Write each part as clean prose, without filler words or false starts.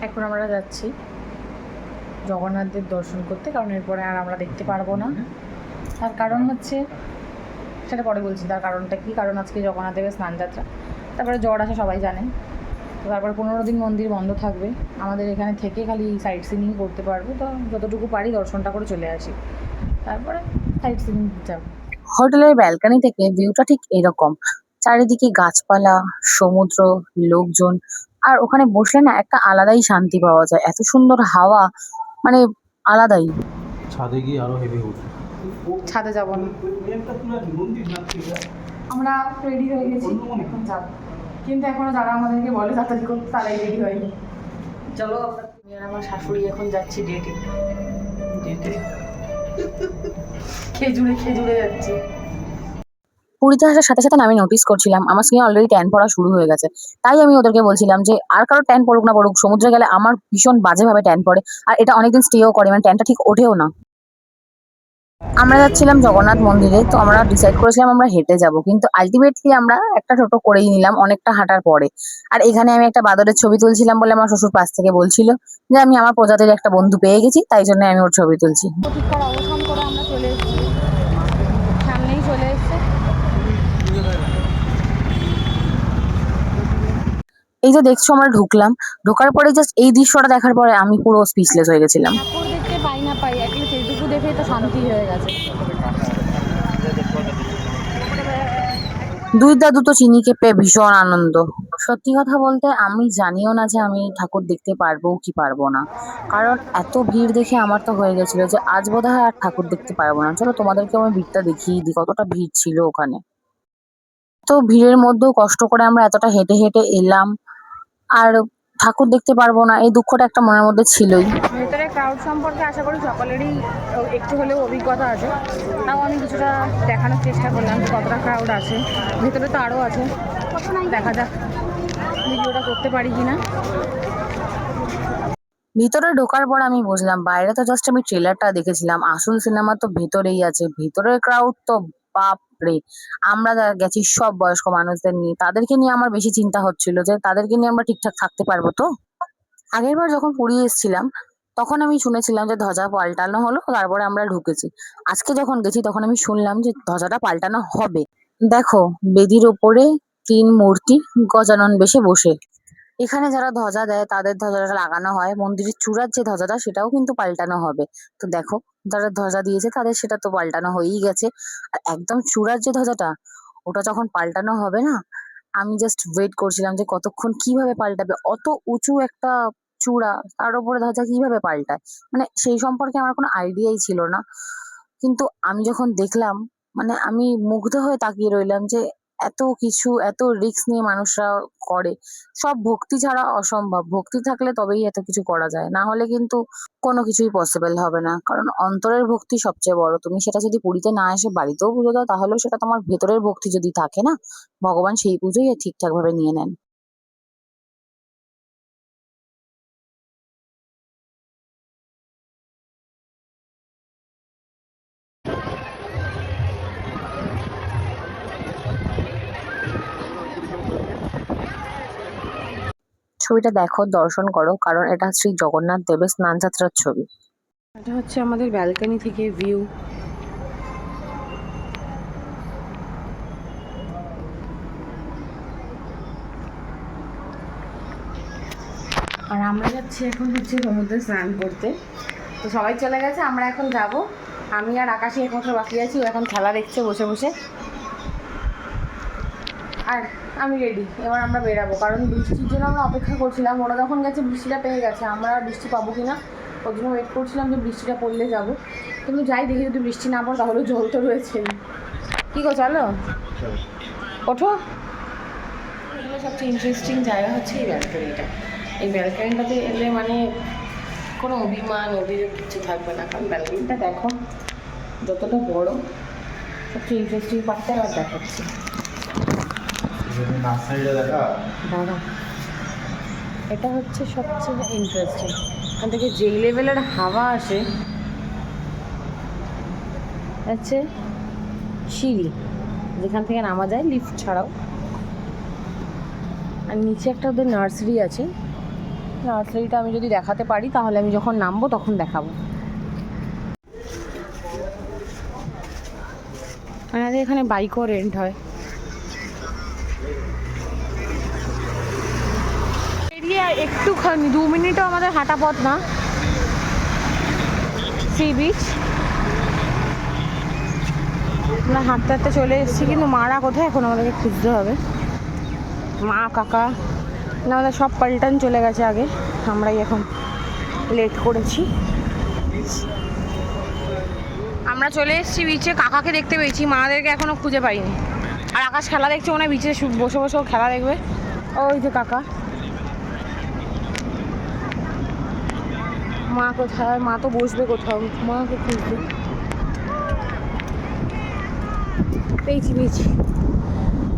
এখন আমরা যাচ্ছি জগন্নাথদেব দর্শন করতে, কারণ এরপরে আর আমরা দেখতে পারবো না। তার কারণ হচ্ছে, সেটা পরে বলছি তার কারণটা কী। কারণ আজকে জগন্নাথ দেবের স্নানযাত্রা, তারপরে জ্বর আসে সবাই জানেন। তো তারপরে 15 দিন মন্দির বন্ধ থাকবে, আমাদের এখানে থেকে খালি সাইট সিনিং করতে পারবো। তো যতটুকু পারি দর্শনটা করে চলে আসি, তারপরে সাইট সিনিং যাবো। হোটেলের ব্যালকনি থেকে ভিউটা ঠিক এরকম, চারিদিকে গাছপালা, সমুদ্র, লোকজন, আর ওখানে বসলে না একটা আলাদাই শান্তি পাওয়া যায়। এত সুন্দর হাওয়া, মানে আলাদাই। ছাদে গিয়ে আরো হেভি উঠে। ছাদে যাবো না, আমরা রেডি হয়ে গেছি, এখন যাবো। কিন্তু এখনো যারা আমাদেরকে বলে তাড়াতাড়ি করতে, তারাই রেডি হয়নি। চলো, আমি আর আমার শাশুড়ি এখন যাচ্ছি ডেটে। খেজুরে খেজুরে যাচ্ছি। পুরীতে আসার সাথে সাথে আমি নোটিস করছিলাম আমার স্কিনে অলরেডি ট্যান পড়া শুরু হয়ে গেছে। তাই আমি ওদেরকে বলছিলাম যে আর কারো ট্যান পড়ুক না পড়ুক, সমুদ্রে গেলে আমার ভীষণ বাজেভাবে ট্যান পড়ে, আর এটা অনেকদিন স্টেও করে, মানে ট্যানটা ঠিক ওঠেও না। আমরা যাচ্ছিলাম জগন্নাথ মন্দিরে, তো আমরা ডিসাইড করেছিলাম আমরা হেঁটে যাব, কিন্তু আলটিমেটলি আমরা একটা টোটো করেই নিলাম অনেকটা হাঁটার পরে। আর এখানে আমি একটা বাদরের ছবি তুলছিলাম বলে আমার শ্বশুর পাশ থেকে বলছিল যে আমি আমার প্রজাতির একটা বন্ধু পেয়ে গেছি, তাই জন্য আমি ওর ছবি তুলছি। প্রতীক্ষার অবসান করে আমরা চলে এসেছি, সামনেই চলে এসছে। এই যে দেখছো আমরা ঢুকলাম, ঢোকার পরে জাস্ট এই দৃশ্যটা দেখার পরে আমি পুরো স্পিচলেস হয়ে গেছিলাম। ঠাকুর দেখতে পাই না পাই, অ্যাটলিস্ট এইটুকু দেখেই তো শান্তি হয়ে গেছে। দুই দাদু তো চিনিকে পেয়ে ভীষণ আনন্দ। সত্যি কথা বলতে আমি জানিও না যে আমি ঠাকুর দেখতে পারবো কি পারবো না, কারণ এত ভিড় দেখে আমার তো হয়ে গেছিল যে আজ বোধহয় আর ঠাকুর দেখতে পারবো না। চলো তোমাদেরকে আমি ভিড়টা দেখিয়ে দিই, কতটা ভিড় ছিল ওখানে। তো ভিড়ের মধ্যেও কষ্ট করে আমরা এতটা হেঁটে হেঁটে এলাম, আর ঠাকুর দেখতে পারবো না এই দুঃখটা একটা মনের মধ্যে ছিলই। ভেতরে ক্রাউড সম্পর্কে আশা করি সকলেরই একটু হলেও অভিজ্ঞতা আছে, তাও আমি কিছুটা দেখানোর চেষ্টা করলাম যে কতটা ক্রাউড আছে। ভেতরে তো আরও আছে, দেখা যাক ভিডিওটা করতে পারি কিনা। ভিতরে ঢোকার পর আমি বুঝলাম, বাইরে তো জাস্ট আমি ট্রেলারটা দেখেছিলাম, আসল সিনেমা তো ভেতরেই আছে। ভেতরের ক্রাউড তো বাপ রে! আমরা যারা গেছি সব বয়স্ক মানুষদের নিয়ে, তাদেরকে নিয়ে আমার বেশি চিন্তা হচ্ছিল যে তাদেরকে নিয়ে আমরা ঠিকঠাক থাকতে পারবো তো। আগের বার যখন পুরী এসেছিলাম তখন আমি শুনেছিলাম যে ধ্বজা পাল্টানো হলো, তারপরে আমরা ঢুকেছি। আজকে যখন গেছি তখন আমি শুনলাম যে ধ্বজাটা পাল্টানো হবে। দেখো, বেদির ওপরে 3 মূর্তি গজানন বেশে বসে। এখানে যারা ধ্বজা দেয় তাদের ধ্বজাটা লাগানো হয়, মন্দিরের চূড়ার যে ধ্বজাটা সেটাও কিন্তু পাল্টানো হবে। তো দেখো, যারা ধ্বজা দিয়েছে তাদের সেটা তো পাল্টানো হয়েই গেছে, আর একদম চূড়ার যে ধ্বজাটা ওটা যখন পাল্টানো হবে না, আমি জাস্ট ওয়েট করছিলাম যে কতক্ষণ কিভাবে পাল্টাবে। অত উঁচু একটা চূড়া, তার উপরে ধ্বজা কিভাবে পাল্টায়, মানে সেই সম্পর্কে আমার কোনো আইডিয়াই ছিল না। কিন্তু আমি যখন দেখলাম, মানে আমি মুগ্ধ হয়ে তাকিয়ে রইলাম যে এত কিছু, এত রিস্ক নিয়ে মানুষরা করে। সব ভক্তি ছাড়া অসম্ভব, ভক্তি থাকলে তবেই এত কিছু করা যায়, না হলে কিন্তু কোনো কিছুই পসিবল হবে না। কারণ অন্তরের ভক্তি সবচেয়ে বড়। তুমি সেটা যদি পুরীতে না এসে বাড়িতেও পুজো দাও, তাহলেও সেটা তোমার ভেতরের ভক্তি যদি থাকে না, ভগবান সেই পুজোই ঠিকঠাক ভাবে নিয়ে নেন। ছবিটা দেখো, দর্শন করো, কারণ এটা শ্রী জগন্নাথ দেবের স্নানযাত্রার ছবি। এটা হচ্ছে আমাদের ব্যালকনি থেকে ভিউ। আর আমরা যাচ্ছি এখন হচ্ছে সমুদ্রে স্নান করতে। তো সবাই চলে গেছে, আমরা এখন যাব। আমি আর আকাশে একমাত্র বাকি আছি, ও এখন খেলা দেখছে বসে বসে। আর আমি রেডি, এবার আমরা বেরাবো। কারণ বৃষ্টির জন্য আমরা অপেক্ষা করছিলাম, ওরা যখন গেছে বৃষ্টিটা পেয়ে গেছে, আমরা আর বৃষ্টি পাবো কি না ওর জন্য ওয়েট করছিলাম যে বৃষ্টিটা পড়লে যাবো। কিন্তু যাই দেখি, যদি বৃষ্টি না পড়ে তাহলে জল তো রয়েছেই। কী গো, চলো ওঠো। এগুলো সবচেয়ে ইন্টারেস্টিং জায়গা হচ্ছে এই ব্যালকনিটা। এই ব্যালকনিটাতে এলে মানে কোনো অভিমান অভিযোগ কিছু থাকবে না, কারণ ব্যালকনিটা দেখো যতটা বড়। সবচেয়ে ইন্টারেস্টিং পার্টটা আর দেখাচ্ছি, দাদা। এটা হচ্ছে সবচেয়ে ইন্টারেস্টিং। এখান থেকে যেই লেভেলের হাওয়া আসে, হচ্ছে সিঁড়ি যেখান থেকে নামা যায় লিফট ছাড়াও। আর নিচে একটা ওদের নার্সারি আছে, নার্সারিটা আমি যদি দেখাতে পারি তাহলে আমি যখন নামবো তখন দেখাবো। আমাদের এখানে বাইকও রেন্ট হয়। এরিয়া একটুখানি 2 মিনিটও আমাদের হাঁটা পথ না, সি বিচ। আমরা হাঁটতে হাঁটতে চলে এসেছি, কিন্তু মারা কোথায় এখন আমাদেরকে খুঁজতে হবে। মা কাকা না আমাদের সব পাল্টান চলে গেছে আগে, আমরাই এখন লেট করেছি। আমরা চলে এসেছি বিচে, কাকাকে দেখতে পেয়েছি, মাদেরকে এখনো খুঁজে পাইনি। আর আকাশ খেলা দেখছে, মনে হয় বিচে বসে বসেও খেলা দেখবে। ওই যে কাকা। মা কোথায়? মা তো বসবে কোথাও, মাকে খুঁজবে। পেয়েছি পেয়েছি।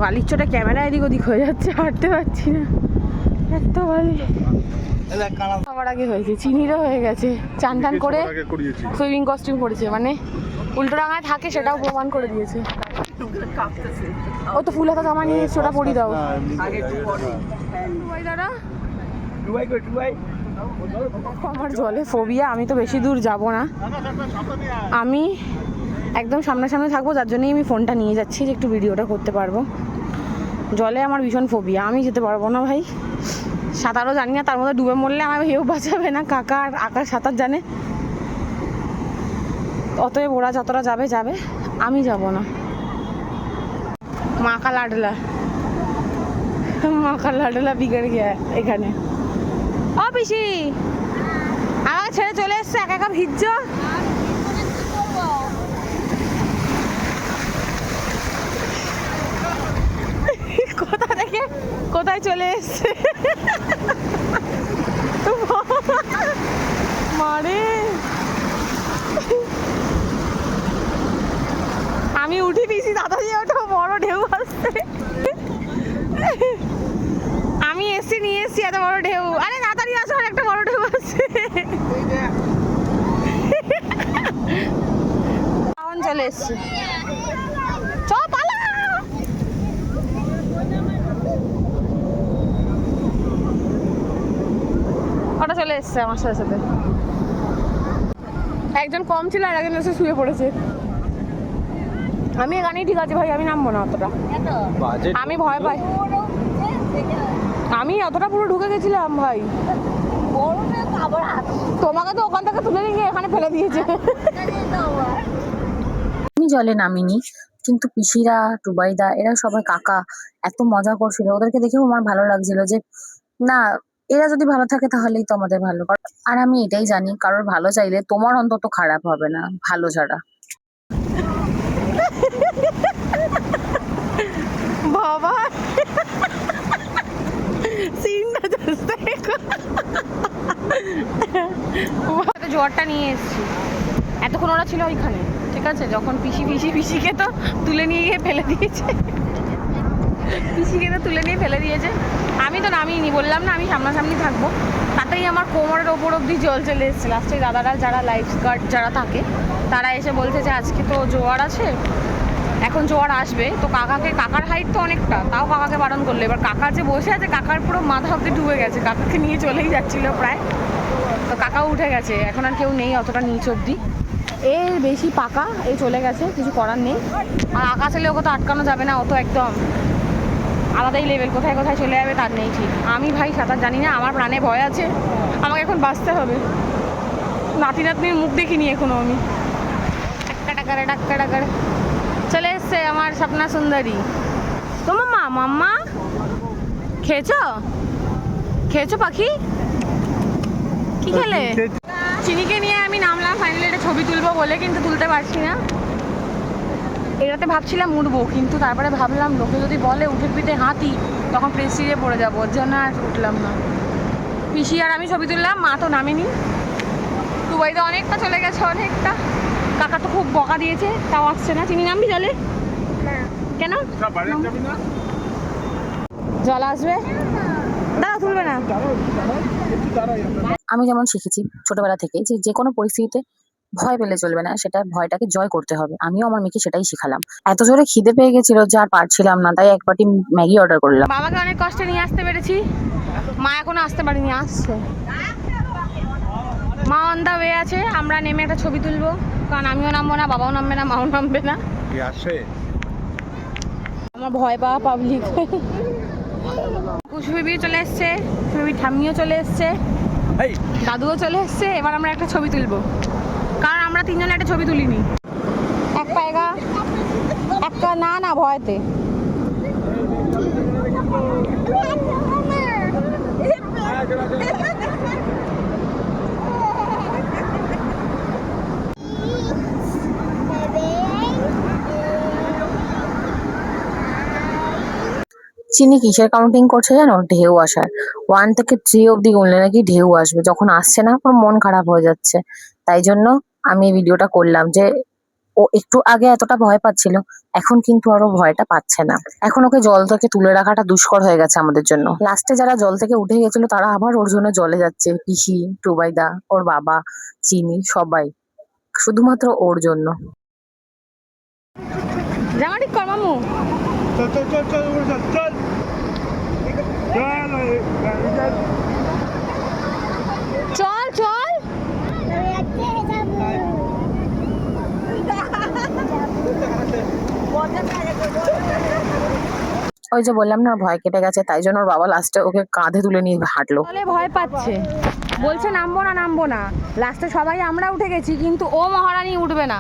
বালির চোটা ক্যামেরা এদিক ওদিক হয়ে যাচ্ছে, হাঁটতে পারছি না, এত বালি। সবার আগে হয়েছে, চিনিরও হয়ে গেছে, চান টান করে সুইমিং কস্টিউম পরেছে, মানে উল্টো ডাঙায় থাকে সেটাও প্রমাণ করে দিয়েছে। ও তো ফুল হাতা জামা নিয়ে এসছে, ওটা পরিয়ে দাও। দাদা আমার জলে ফোবিয়া, আমি তো বেশি দূর যাব না, আমি একদম সামনাসামনি থাকবো, যার জন্যই আমি ফোনটা নিয়ে যাচ্ছি যে একটু ভিডিওটা করতে পারবো। জলে আমার ভীষণ ফোবিয়া, আমি যেতে পারবো না ভাই। সাঁতারও জানি না, তার মধ্যে ডুবে মরলে আমার কেউ বাঁচাবে না। কাকা আর আকাশ সাঁতার জানে, অতএব ওরা যতটা যাবে যাবে, আমি যাব না। মাকা লাডলা বিগড় গিয়া এখানে। ও পিসি আমাকে ছেড়ে চলে এসছে, একা একা ভিজছ। কোথা থেকে কোথায় চলে এসছে মারে। আমি উঠে দিয়েছি, তাড়াতাড়ি ওটা বড় ঢেউ আসছে। আমি এসছি, নিয়ে এসছি এত বড় ঢেউ। আরে তাড়াতাড়ি আসো, আর একটা বড় ঢেউ আসছে। চলে এসছি, চ পালা। ওটা চলে এসছে আমার সাথে সাথে। একজন কম ছিল আর একজন এসে শুয়ে পড়েছে। আমি এখানেই ঠিক আছে ভাই, আমি নামবো না অতটা, আমি ভয় পাই। আমি অতটা পুরো ঢুকে গেছিলাম ভাই, তোমাকে তো ওখান থেকে তুলে নিয়ে এখানে ফেলে দিয়েছে। আমি জলে নামিনি, কিন্তু পিসিরা, টুবাইদা, এরা সবাই, কাকা এত মজা করছিল, ওদেরকে দেখেও আমার ভালো লাগছিল যে না, এরা যদি ভালো থাকে তাহলেই তো আমাদের ভালো। আর আমি এটাই জানি, কারোর ভালো চাইলে তোমার অন্তত খারাপ হবে না, ভালো ছাড়া। বাবা সিনটা জাস্ট দেখো, জ্বরটা নিয়ে এসেছি। এতক্ষণ ওরা ছিল ওইখানে, ঠিক আছে, যখন পিসিকে তো তুলে নিয়ে গিয়ে ফেলে দিয়েছে, পিসিকে তো তুলে নিয়ে ফেলে দিয়েছে। আমি তো নামিনি, বললাম না আমি সামনাসামনি থাকবো, তাতেই আমার কোমরের ওপর অব্দি জল চলে এসেছে। লাস্টে দাদারা যারা লাইফ গার্ড যারা থাকে তারা এসে বলছে যে আজকে তো জোয়ার আছে, এখন জোয়ার আসবে। তো কাকার হাইট তো অনেকটা, তাও কাকাকে বারণ করলো। এবার কাকা যে বসে আছে, কাকার পুরো মাথা অব্দি ডুবে গেছে, কাকাকে নিয়ে চলেই যাচ্ছিল প্রায়। তো কাকাও উঠে গেছে, এখন আর কেউ নেই অতটা নিচ অব্দি। এই বেশি পাকা, এই চলে গেছে, কিছু করার নেই। আর আকাশ এলে ওকে তো আটকানো যাবে না, ও তো একদম আলাদাই লেভেল, কোথায় কোথায় চলে যাবে তার নেই ঠিক। আমি ভাই সাঁতার জানি না, আমার প্রাণে ভয় আছে, আমাকে এখন বাঁচতে হবে। নাতির মুখ দেখিনি এখনো আমি। ডাক্কারে চলে এসছে আমার স্বপ্না সুন্দরী। তোমার মাম্মা খেয়েছো পাখি? কি খেলে? চিনিকে নিয়ে আমি নামলাম ফাইনালি একটা ছবি তুলবো বলে, কিন্তু তুলতে পারছি না। এটাতে ভাবছিলাম উঠবো, কিন্তু তারপরে ভাবলাম লোকে যদি বলে উঠে পিঠে হাতি, তখন প্রেস্টিজে পড়ে যাবো, ওর জন্য আর উঠলাম না। পিসি আর আমি ছবি তুললাম, মা তো নামেনি। দুবাইতে অনেকটা চলে গেছে, অনেকটা। কাকা তো খুব বকা দিয়েছে, তাও আসছে না। চিনি নামবি জলে? কেন জল আসবে? দাঁড়া, তুলবে না। আমি যেমন শিখেছি ছোটবেলা থেকে যে কোনো পরিস্থিতিতে ভয় পেলে চলবে না, সেটা ভয়টাকে জয় করতে হবে। আমিও আমার মেয়েকে সেটাই শিখালাম। এত জোরে খিদে পেয়ে গেছিল যে আর পারছিলাম না, তাই এক বাটি ম্যাগি অর্ডার করলাম। বাবাকে অনেক কষ্টে নিয়ে আসতে পেরেছি, মা এখনো আসতে পারেনি, আসছে। মা অন দা ওয়ে আছে, আমরা নেমে একটা ছবি তুলবো, কারণ আমিও নামবো না, বাবাও নামবে না, মাও নামবে না। আমার ভয় পাওয়া পাবলিক। কুশু বেবি চলে এসছে, বেবি ঠাম্মিও চলে এসছে, দাদুও চলে এসছে। এবার আমরা একটা ছবি তুলবো, কারণ আমরা তিনজনে একটা ছবি তুলিনি। এক পায়গা একটা না ভয়তে। চিনি কিসের কাউন্টিং করছে জানো? ঢেউ আসার। 1 থেকে 3 অব্দি গুনলে নাকি ঢেউ আসবে, যখন আসছে না ওর মন খারাপ হয়ে যাচ্ছে। তাই জন্য আমি এই ভিডিওটা করলাম যে ও একটু আগে এতটা ভয় পাচ্ছিল, এখন কিন্তু আরো ভয়টা পাচ্ছে না। এখন ওকে জল থেকে তুলে রাখাটা দুষ্কর হয়ে গেছে আমাদের জন্য। লাস্টে যারা জল থেকে উঠে গেছিল তারা আবার ওর জন্য জলে যাচ্ছে, পিসি, টুবাইদা, ওর বাবা, চিনি, সবাই শুধুমাত্র ওর জন্য। জামা ঠিক কর মামু। চল চল। ওই যে বললাম না, ভয় কেটে গেছে, তাই জন্য ওর বাবা লাস্টে ওকে কাঁধে তুলে নিয়ে হাঁটলো। বলে ভয় পাচ্ছে, বলছে নামবো না। লাস্টে সবাই আমরা উঠে গেছি, কিন্তু ও মহারানী উঠবে না।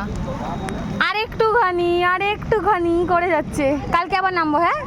আর একটুখানি করে যাচ্ছে, কালকে আবার নামবো। হ্যাঁ